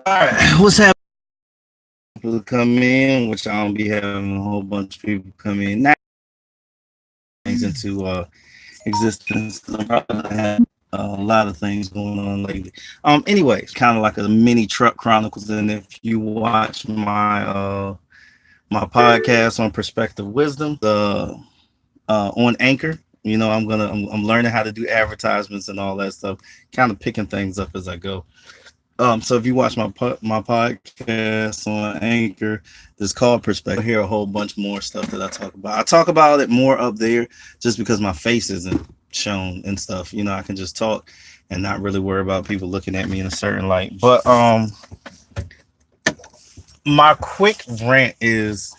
All right, what's happening? People come in, which I don't be having a whole bunch of people come in now things into existence because I'm probably gonna have a lot of things going on lately. Anyways, kind of like a mini truck chronicles, and if you watch my podcast on Perspective Wisdom, on Anchor. I'm learning how to do advertisements and all that stuff, kind of picking things up as I go. So if you watch my podcast on Anchor, it's called Perspective. You'll hear a whole bunch more stuff that I talk about. I talk about it more up there just because my face isn't shown and stuff. I can just talk and not really worry about people looking at me in a certain light. But my quick rant is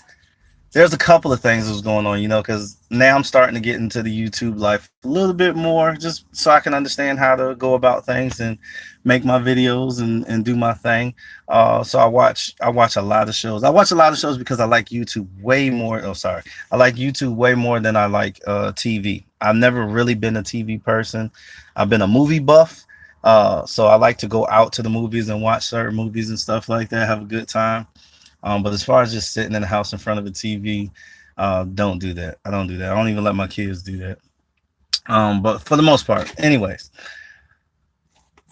there's a couple of things that's going on, because now I'm starting to get into the YouTube life a little bit more, just so I can understand how to go about things and make my videos and do my thing. So I watch a lot of shows. I watch a lot of shows because I like YouTube way more. Oh, sorry, I like YouTube way more than I like TV. I've never really been a TV person. I've been a movie buff. So I like to go out to the movies and watch certain movies and stuff like that, have a good time. But as far as just sitting in the house in front of a TV, don't do that. I don't do that. I don't even let my kids do that. But for the most part, anyways.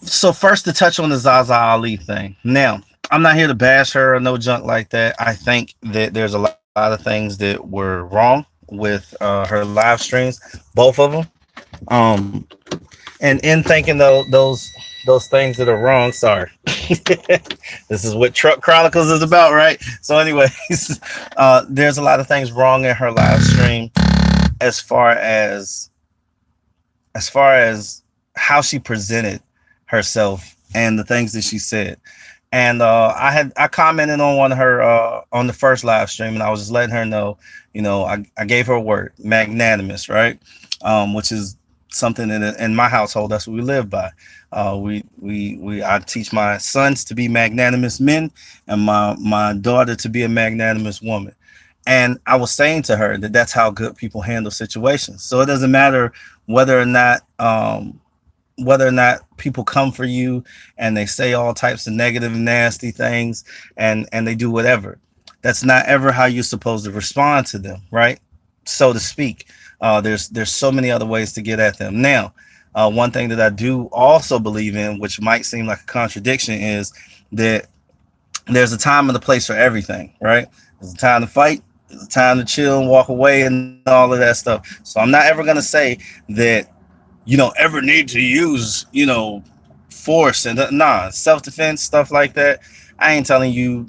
So first to touch on the ZaZa Ali thing. Now, I'm not here to bash her or no junk like that. I think that there's a lot of things that were wrong with her live streams, both of them. Um, and in thinking those things that are wrong, sorry. This is what Truck Chronicles is about, right? So, anyways, there's a lot of things wrong in her live stream as far as how she presented herself and the things that she said. And I commented on one of her on the first live stream, and I was just letting her know, I gave her a word, magnanimous, right? Which is something in my household. That's what we live by. I teach my sons to be magnanimous men, and my daughter to be a magnanimous woman. And I was saying to her that that's how good people handle situations. So it doesn't matter whether or not people come for you and they say all types of negative, nasty things, and they do whatever. That's not ever how you're supposed to respond to them, right? So to speak. There's so many other ways to get at them. Now, one thing that I do also believe in, which might seem like a contradiction, is that there's a time and a place for everything, right? There's a time to fight, there's a time to chill and walk away and all of that stuff. So I'm not ever gonna say that ever need to use force and nah, self-defense stuff like that. I ain't telling you,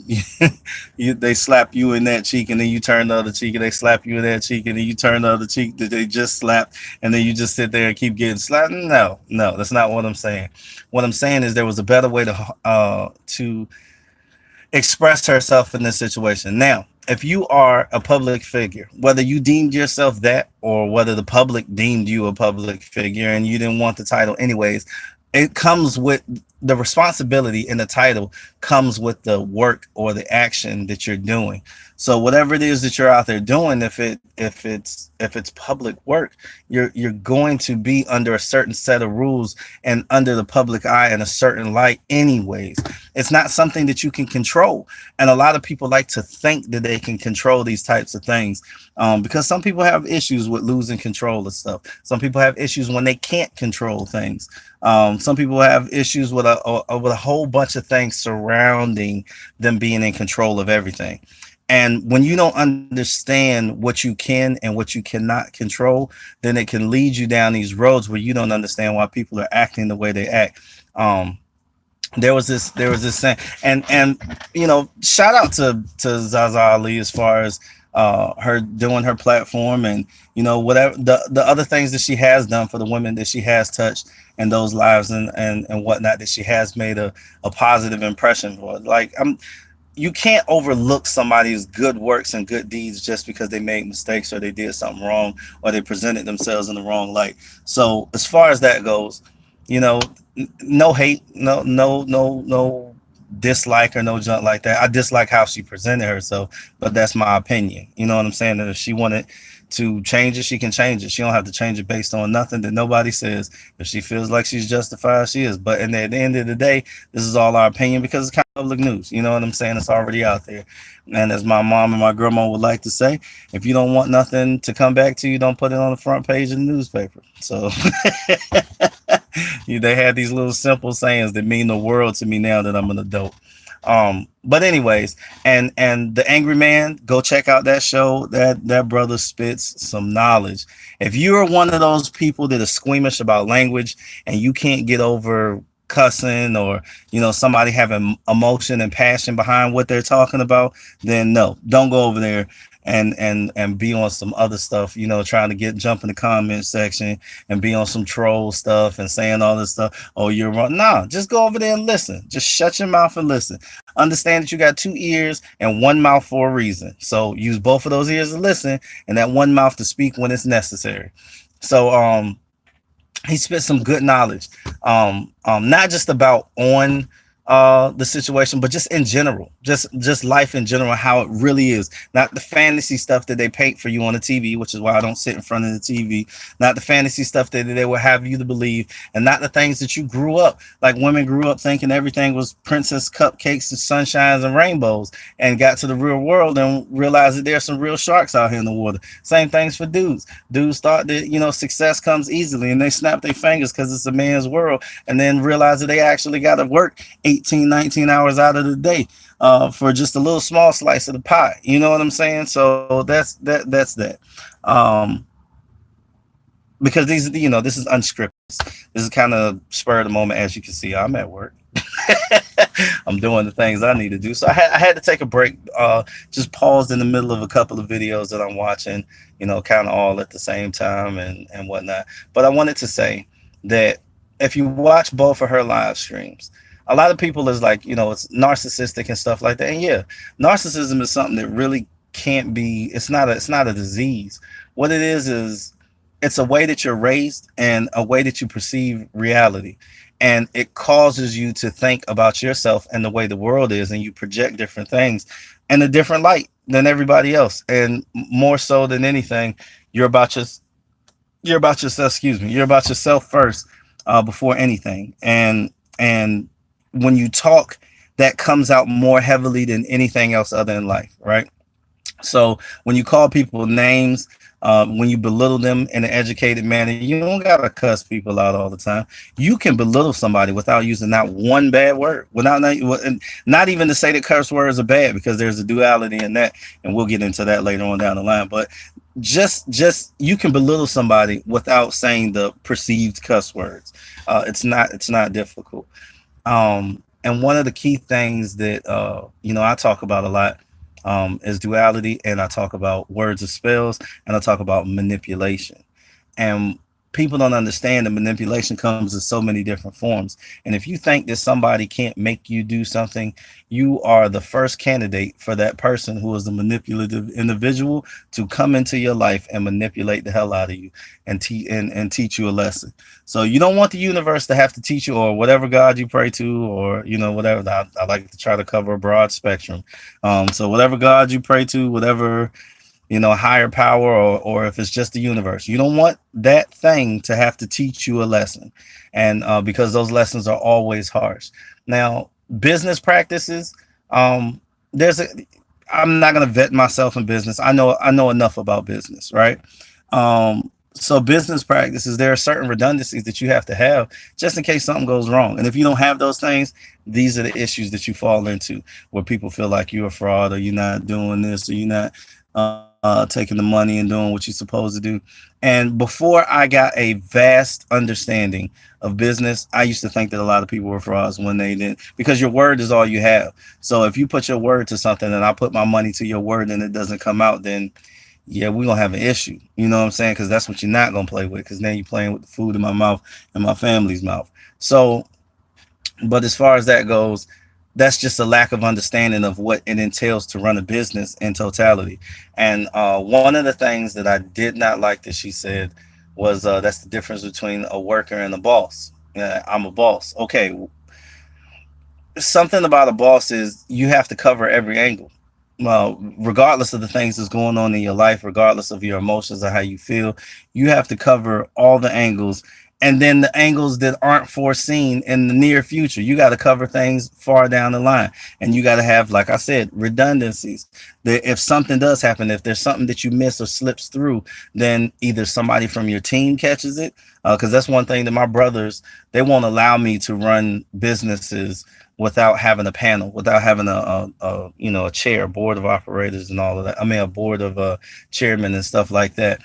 they slap you in that cheek and then you turn the other cheek, and they slap you in that cheek and then you turn the other cheek that they just slapped, and then you just sit there and keep getting slapped. No, that's not what I'm saying. What I'm saying is there was a better way to express herself in this situation. Now, if you are a public figure, whether you deemed yourself that or whether the public deemed you a public figure and you didn't want the title anyways, it comes with the responsibility, and the title comes with the work or the action that you're doing. So whatever it is that you're out there doing, if it's public work, you're going to be under a certain set of rules and under the public eye in a certain light anyways. It's not something that you can control, and a lot of people like to think that they can control these types of things, because some people have issues with losing control of stuff. Some people have issues when they can't control things. Some people have issues with a whole bunch of things surrounding them being in control of everything. And when you don't understand what you can and what you cannot control, then it can lead you down these roads where you don't understand why people are acting the way they act. There was this saying, and shout out to ZaZa Ali as far as her doing her platform, and whatever the other things that she has done for the women that she has touched and those lives and whatnot, that she has made a positive impression for. Like, you can't overlook somebody's good works and good deeds just because they made mistakes or they did something wrong or they presented themselves in the wrong light. So as far as that goes, no hate, no dislike or no junk like that. I dislike how she presented herself, but that's my opinion. You know what I'm saying? That if she wanted to change it, she can change it. She don't have to change it based on nothing that nobody says. If she feels like she's justified, she is. But at the end of the day, this is all our opinion because it's kind of public news. You know what I'm saying? It's already out there. And as my mom and my grandma would like to say, if you don't want nothing to come back to you, don't put it on the front page of the newspaper. So they had these little simple sayings that mean the world to me now that I'm an adult. But anyways, and the Angry Man, go check out that show. That brother spits some knowledge. If you are one of those people that is squeamish about language and you can't get over cussing, or somebody having emotion and passion behind what they're talking about, then no, don't go over there and be on some other stuff, trying to jump in the comment section and be on some troll stuff and saying all this stuff. Oh, you're wrong. No, just go over there and listen. Just shut your mouth and listen. Understand that you got two ears and one mouth for a reason. So use both of those ears to listen and that one mouth to speak when it's necessary. So he spit some good knowledge, not just about on the situation, but just in general, just life in general, how it really is. Not the fantasy stuff that they paint for you on the TV, which is why I don't sit in front of the TV. Not the fantasy stuff that they will have you to believe, and not the things that you grew up, like women grew up thinking everything was princess cupcakes and sunshines and rainbows, and got to the real world and realized that there's some real sharks out here in the water. Same things for dudes. Dudes thought that success comes easily, and they snap their fingers because it's a man's world, and then realize that they actually got to work 18, 19 hours out of the day for just a little small slice of the pie. You know what I'm saying? So that's that. Because this is unscripted. This is kind of spur of the moment. As you can see, I'm at work. I'm doing the things I need to do. So I had to take a break, just paused in the middle of a couple of videos that I'm watching, kind of all at the same time and whatnot. But I wanted to say that if you watch both of her live streams, a lot of people is like, it's narcissistic and stuff like that. And yeah, narcissism is something that really can't be, it's not a disease. What it is it's a way that you're raised and a way that you perceive reality. And it causes you to think about yourself and the way the world is, and you project different things in a different light than everybody else. And more so than anything, you're about yourself, you're about yourself first, before anything. And when you talk, that comes out more heavily than anything else other in life, right? So when you call people names, when you belittle them in an educated manner, you don't gotta cuss people out all the time. You can belittle somebody without using not one bad word, not even to say that curse words are bad, because there's a duality in that, and we'll get into that later on down the line. But just you can belittle somebody without saying the perceived cuss words. It's not difficult. And one of the key things that I talk about a lot is duality, and I talk about words of spells, and I talk about manipulation. And people don't understand that manipulation comes in so many different forms. And if you think that somebody can't make you do something, you are the first candidate for that person who is a manipulative individual to come into your life and manipulate the hell out of you and teach you a lesson. So you don't want the universe to have to teach you, or whatever God you pray to, or whatever. I like to try to cover a broad spectrum. So whatever God you pray to, whatever higher power, or if it's just the universe, you don't want that thing to have to teach you a lesson. And because those lessons are always harsh. Now, business practices, I'm not going to vet myself in business. I know enough about business, right? So business practices, there are certain redundancies that you have to have just in case something goes wrong. And if you don't have those things, these are the issues that you fall into, where people feel like you're a fraud, or you're not doing this, or you're not taking the money and doing what you're supposed to do. And before I got a vast understanding of business, I used to think that a lot of people were frauds when they didn't, because your word is all you have. So if you put your word to something and I put my money to your word and it doesn't come out, then yeah, we're gonna have an issue. You know what I'm saying? Because that's what you're not gonna play with, because now you're playing with the food in my mouth and my family's mouth. So, but as far as that goes, that's just a lack of understanding of what it entails to run a business in totality. And one of the things that I did not like that she said was that's the difference between a worker and a boss. I'm a boss. Okay. Something about a boss is you have to cover every angle. regardless of the things that's going on in your life, regardless of your emotions or how you feel, you have to cover all the angles. And then the angles that aren't foreseen in the near future, you got to cover things far down the line. And you got to have, like I said, redundancies. That if something does happen, if there's something that you miss or slips through, then either somebody from your team catches it. Because that's one thing that my brothers, they won't allow me to run businesses without having a panel, without having a chair, board of operators, and all of that. I mean, a board of chairmen and stuff like that.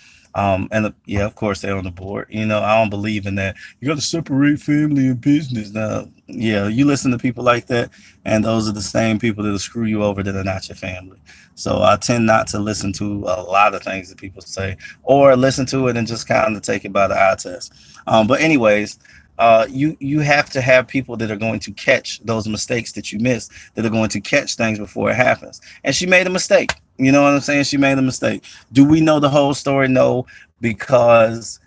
Yeah, of course they're on the board. I don't believe in that. You got to separate family and business. Now, yeah, you listen to people like that, and those are the same people that'll screw you over that are not your family. So I tend not to listen to a lot of things that people say, or listen to it and just kind of take it by the eye test. But anyways, you have to have people that are going to catch those mistakes that you miss, that are going to catch things before it happens. And she made a mistake. You know what I'm saying? She made a mistake. Do we know the whole story? No, because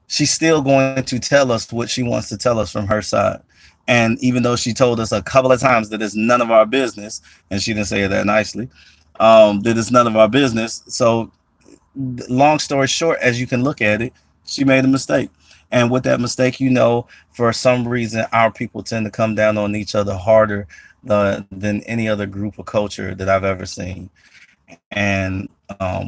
she's still going to tell us what she wants to tell us from her side. And even though she told us a couple of times that it's none of our business, and she didn't say it that nicely, that it's none of our business. So long story short, as you can look at it, she made a mistake. And with that mistake, for some reason, our people tend to come down on each other harder than any other group of culture that I've ever seen. And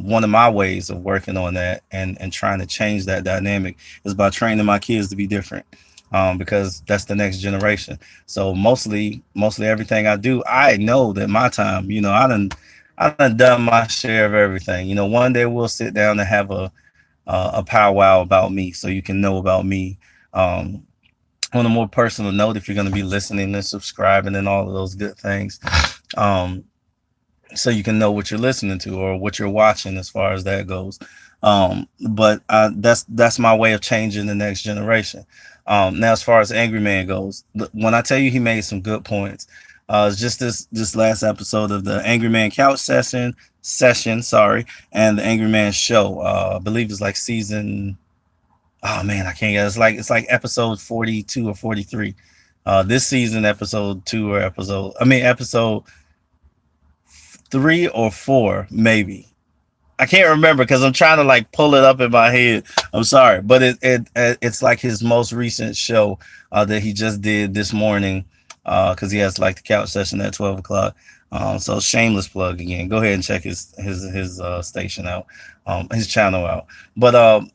one of my ways of working on that and trying to change that dynamic is by training my kids to be different, because that's the next generation. So mostly everything I do, I know that my time, I done my share of everything. One day we'll sit down and have a powwow about me, so you can know about me. Um, on a more personal note, if you're going to be listening and subscribing and all of those good things, um, so you can know what you're listening to or what you're watching as far as that goes. But that's my way of changing the next generation. Now, as far as Angry Man goes, when I tell you he made some good points, it's just this last episode of the Angry Man Couch session, sorry, and the Angry Man show. I believe it's like season. Oh man, I can't get. It's like episode 42 or 43. This season, episode 2 or episode 3 or 4, maybe. I can't remember because I'm trying to like pull it up in my head. I'm sorry, but it's like his most recent show that he just did this morning, because he has like the couch session at 12 o'clock. So shameless plug again. Go ahead and check his station out, his channel out. But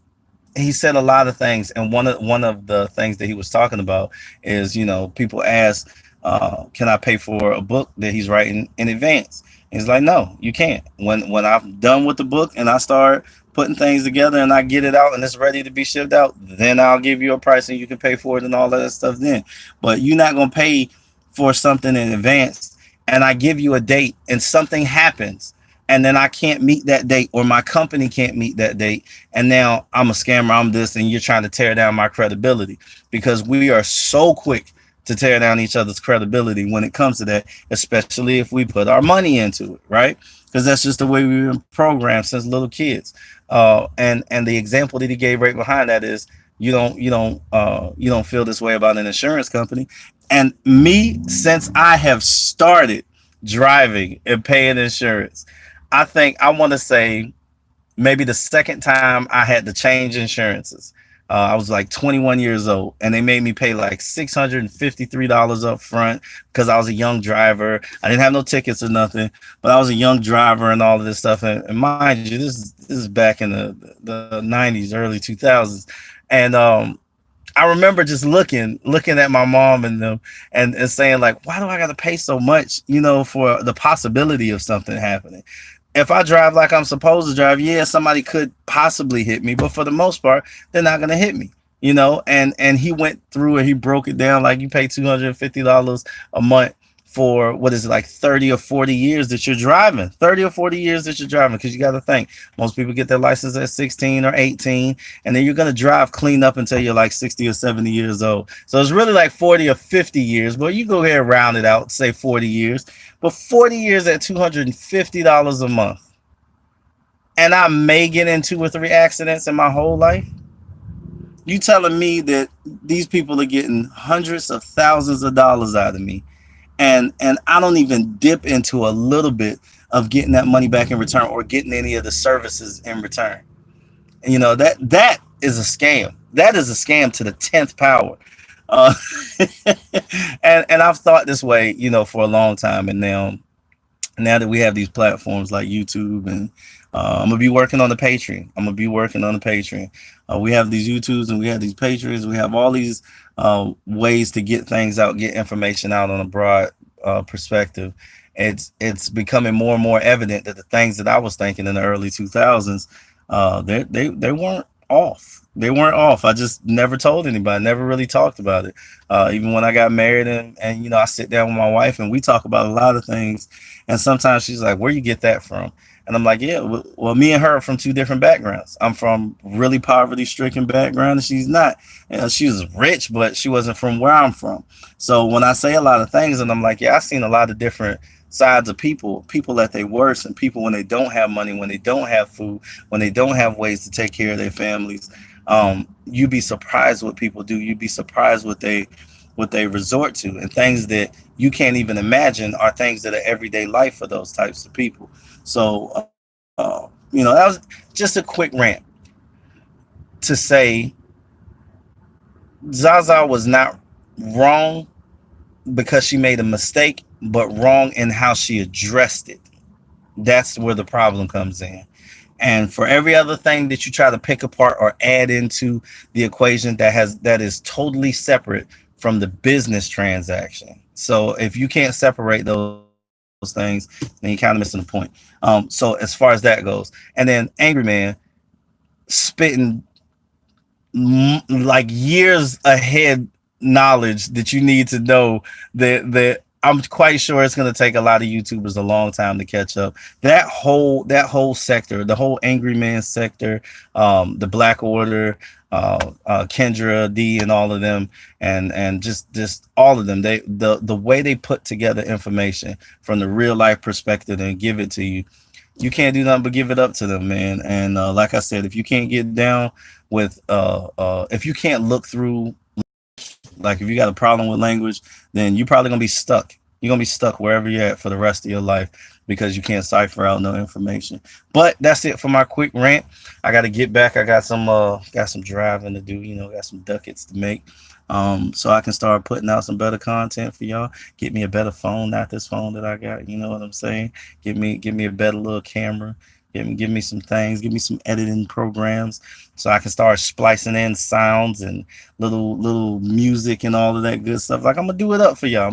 he said a lot of things, and one of the things that he was talking about is, people ask, can I pay for a book that he's writing in advance? He's like, no, you can't. When I'm done with the book and I start putting things together and I get it out and it's ready to be shipped out, then I'll give you a price and you can pay for it and all that stuff then. But you're not gonna pay for something in advance and I give you a date and something happens and then I can't meet that date, or my company can't meet that date, and now I'm a scammer, I'm this, and you're trying to tear down my credibility, because we are so quick to tear down each other's credibility when it comes to that, especially if we put our money into it, right? Because that's just the way we've been programmed since little kids. And the example that he gave right behind that is, you don't feel this way about an insurance company. And me, since I have started driving and paying insurance, I want to say maybe the second time I had to change insurances. I was like 21 years old, and they made me pay like $653 up front because I was a young driver. I didn't have no tickets or nothing, but I was a young driver and all of this stuff. And mind you, this is back in the 90s, early 2000s. And I remember just looking at my mom and them and saying like, why do I got to pay so much, for the possibility of something happening? If I drive like I'm supposed to drive, yeah, somebody could possibly hit me, but for the most part, they're not gonna hit me, and he went through and he broke it down like you pay $250 a month for what is it, like 30 or 40 years that you're driving, 30 or 40 years that you're driving, because you got to think most people get their license at 16 or 18, and then you're going to drive clean up until you're like 60 or 70 years old. So it's really like 40 or 50 years, but you go ahead and round it out, say 40 years, but 40 years at $250 a month, and I may get in 2 or 3 accidents in my whole life. You telling me that these people are getting hundreds of thousands of dollars out of me, and I don't even dip into a little bit of getting that money back in return or getting any of the services in return. And, that is a scam. That is a scam to the 10th power. Uh, and I've thought this way, for a long time. And now that we have these platforms like YouTube, and I'm gonna be working on the Patreon. We have these YouTubes and we have these Patreons. We have all these ways to get things out, get information out on a broad perspective. It's becoming more and more evident that the things that I was thinking in the early 2000s, they weren't off. They weren't off. I just never told anybody, never really talked about it. Even when I got married, and I sit down with my wife and we talk about a lot of things. And sometimes she's like, "Where you get that from?" And I'm like, "Yeah, well, me and her are from two different backgrounds. I'm from really poverty-stricken background, and she's not. She was rich, but she wasn't from where I'm from. So when I say a lot of things, and I'm like, yeah, I've seen a lot of different sides of people at their worst, and people when they don't have money, when they don't have food, when they don't have ways to take care of their families. You'd be surprised what people do. You'd be surprised what they resort to, and things that you can't even imagine are things that are everyday life for those types of people. So, that was just a quick rant to say Zaza was not wrong because she made a mistake, but wrong in how she addressed it. That's where the problem comes in. And for every other thing that you try to pick apart or add into the equation that is totally separate from the business transaction. So if you can't separate those things, then you're kind of missing the point. So as far as that goes, and then Angry Man spitting like years ahead knowledge that you need to know that I'm quite sure it's going to take a lot of YouTubers a long time to catch up. That whole sector, the whole Angry Man sector, the Black Order, Kendra D, and all of them, and just all of them. The way they put together information from the real life perspective and give it to you. You can't do nothing but give it up to them, man. And like I said, if you can't get down with, if you can't look through, like if you got a problem with language, then you're probably gonna be stuck. You're gonna be stuck wherever you're at for the rest of your life because you can't cipher out no information. But that's it for my quick rant. I got to get back. I got some driving to do. Got some ducats to make. So I can start putting out some better content for y'all. Get me a better phone, not this phone that I got. You know what I'm saying? Give me a better little camera. Give me some things. Give me some editing programs so I can start splicing in sounds and little music and all of that good stuff. Like I'm gonna do it up for y'all.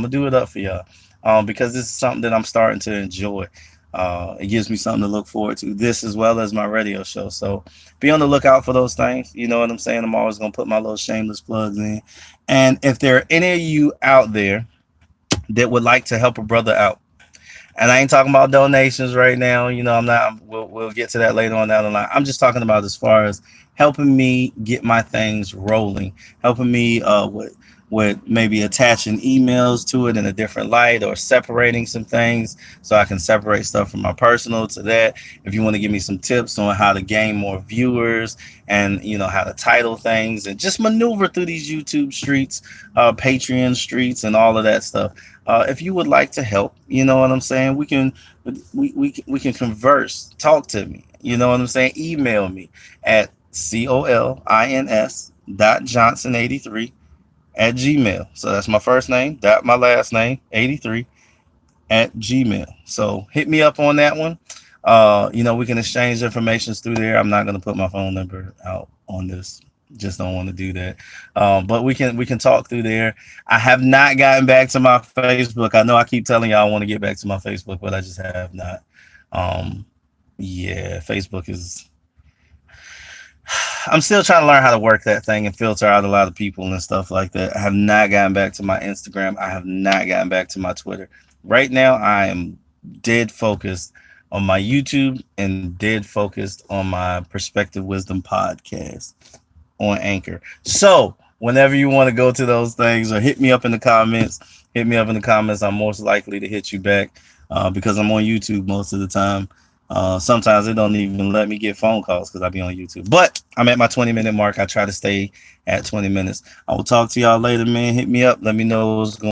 Because this is something that I'm starting to enjoy. It gives me something to look forward to. This as well as my radio show. So be on the lookout for those things. You know what I'm saying? I'm always gonna put my little shameless plugs in. And if there are any of you out there that would like to help a brother out, and I ain't talking about donations right now. I'm not. We'll get to that later on down the line. I'm just talking about as far as helping me get my things rolling, helping me with maybe attaching emails to it in a different light or separating some things so I can separate stuff from my personal to that. If you want to give me some tips on how to gain more viewers and how to title things and just maneuver through these YouTube streets, Patreon streets, and all of that stuff. If you would like to help, you know what I'm saying, we can converse, talk to me, you know what I'm saying, email me at colins.johnson83 at Gmail. So that's my first name, that my last name, 83 at Gmail. So hit me up on that one. We can exchange information through there. I'm not going to put my phone number out on this. Just don't want to do that. But we can talk through there. I have not gotten back to my Facebook. I know I keep telling y'all I want to get back to my Facebook, but I just have not. Yeah, Facebook is. I'm still trying to learn how to work that thing and filter out a lot of people and stuff like that. I have not gotten back to my Instagram. I have not gotten back to my Twitter. Right now, I am dead focused on my YouTube and dead focused on my Perspective Wisdom podcast on Anchor. So whenever you want to go to those things or hit me up in the comments, I'm most likely to hit you back because I'm on YouTube most of the time. Sometimes they don't even let me get phone calls because I be on YouTube. But I'm at my 20-minute mark. I try to stay at 20 minutes. I will talk to y'all later, man. Hit me up. Let me know what's going on.